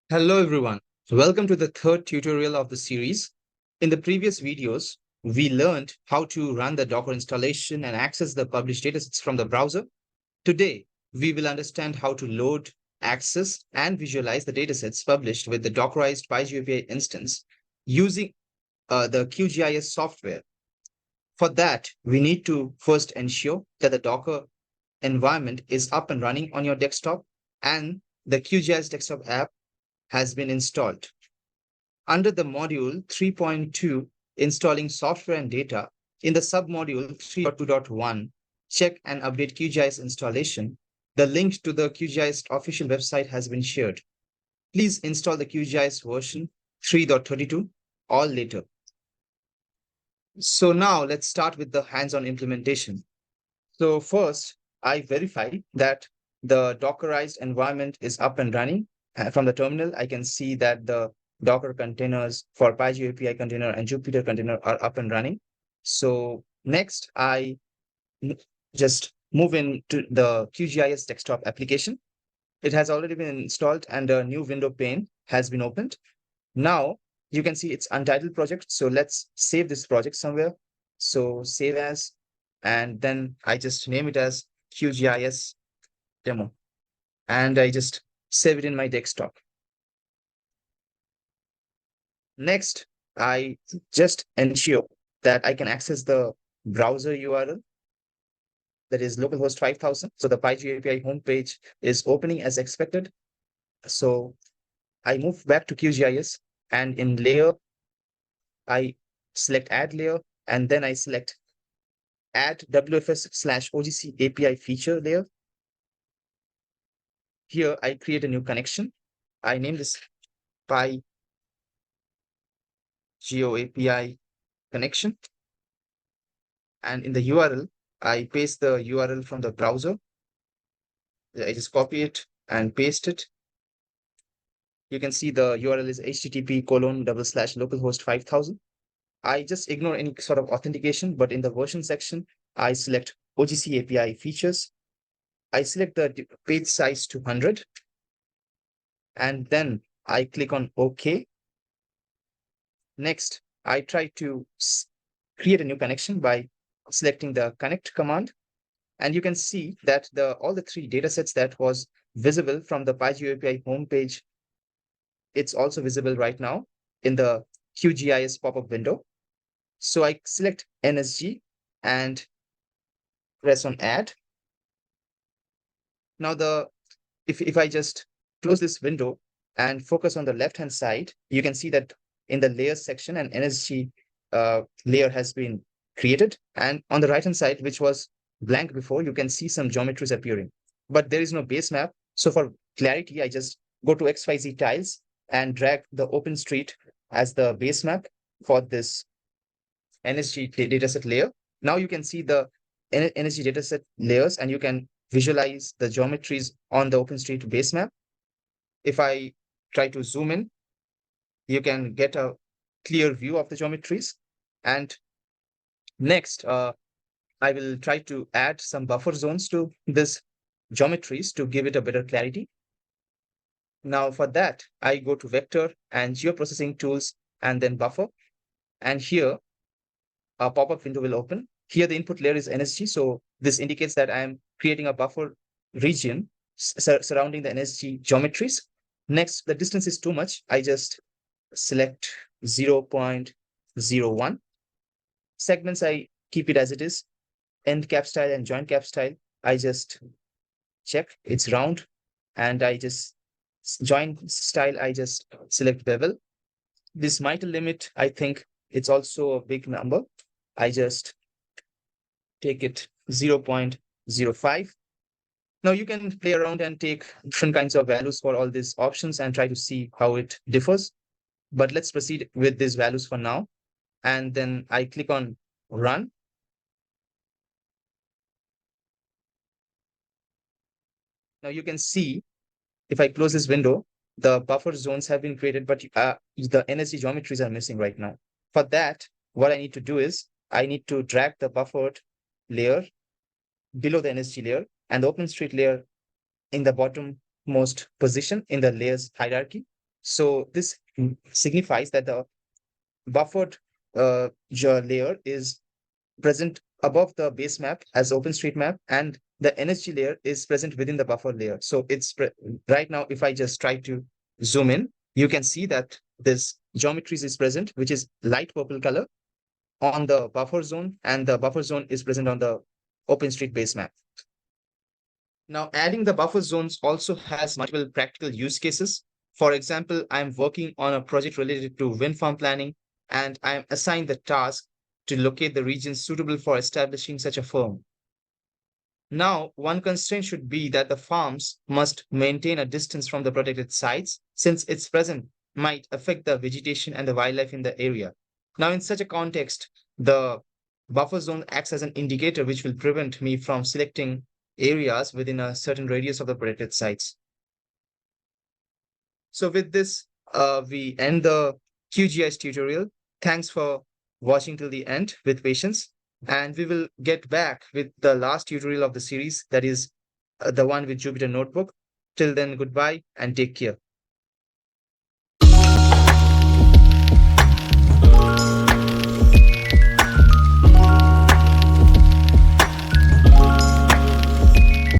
Hello everyone, welcome to the third tutorial of the series. In the previous videos, we learned how to run the Docker installation and access the published datasets from the browser. Today, we will understand how to load, access, and visualize the datasets published with the Dockerized PyGeoAPI instance using the QGIS software. For that, we need to first ensure that the Docker environment is up and running on your desktop and the QGIS desktop app has been installed. Under the module 3.2, installing software and data, in the submodule 3.2.1, check and update QGIS installation. The link to the QGIS official website has been shared. Please install the QGIS version 3.32 or later. So now let's start with the hands-on implementation. So first, I verify that the Dockerized environment is up and running. From the terminal, I can see that the Docker containers for PyGeoAPI container and Jupyter container are up and running. So next, I just move into the QGIS desktop application. It has already been installed and a new window pane has been opened. Now you can see it's untitled project. So let's save this project somewhere. So save as, and then I just name it as QGIS demo. And I just save it in my desktop. Next, I just ensure that I can access the browser URL, that is localhost 5000. So the PyGeoAPI homepage is opening as expected. So I move back to QGIS, and in layer, I select add layer, and then I select add WFS/OGC API feature layer. Here I create a new connection. I name this PyGeoAPI connection. And in the URL, I paste the URL from the browser. I just copy it and paste it. You can see the URL is http://localhost 5000. I just ignore any sort of authentication, but in the version section, I select OGC API features. I select the page size to 100. And then I click on OK. Next, I try to create a new connection by selecting the connect command. And you can see that all the three datasets that was visible from the PyGeoAPI homepage, it's also visible right now in the QGIS pop-up window. So I select NSG and press on add. Now if I just close this window and focus on the left-hand side, you can see that in the layers section, an NSG layer has been created. And on the right-hand side, which was blank before, you can see some geometries appearing, but there is no base map. So for clarity, I just go to XYZ tiles and drag the OpenStreet as the base map for this NSG dataset layer. Now you can see the NSG dataset layers and you can visualize the geometries on the OpenStreet base map. If I try to zoom in, you can get a clear view of the geometries. And next, I will try to add some buffer zones to this geometries to give it a better clarity. Now for that, I go to vector and geoprocessing tools and then buffer. And here a pop-up window will open. Here the input layer is NSG. So this indicates that I am creating a buffer region surrounding the NSG geometries. Next, the distance is too much. I just select 0.01. Segments, I keep it as it is. End cap style and joint cap style, I just check it's round. And I just joint style, I just select bevel. This mitre limit, I think it's also a big number. I just take it 0.05. Now you can play around and take different kinds of values for all these options and try to see how it differs. But let's proceed with these values for now. And then I click on run. Now you can see, if I close this window, the buffer zones have been created, but the NSG geometries are missing right now. For that, what I need to do is I need to drag the buffered layer below the NSG layer and the OpenStreet layer in the bottommost position in the layers hierarchy. So this signifies that the buffered layer is present above the base map as OpenStreetMap, and the NSG layer is present within the buffer layer. So it's right now, if I just try to zoom in, you can see that this geometries is present, which is light purple color on the buffer zone, and the buffer zone is present on the OpenStreet base map. Now, adding the buffer zones also has multiple practical use cases. For example, I'm working on a project related to wind farm planning, and I'm assigned the task to locate the regions suitable for establishing such a firm. Now, one constraint should be that the farms must maintain a distance from the protected sites, since its presence might affect the vegetation and the wildlife in the area. Now, in such a context, the buffer zone acts as an indicator which will prevent me from selecting areas within a certain radius of the protected sites. So with this, we end the QGIS tutorial. Thanks for watching till the end with patience. And we will get back with the last tutorial of the series, that is the one with Jupyter Notebook. Till then, goodbye and take care.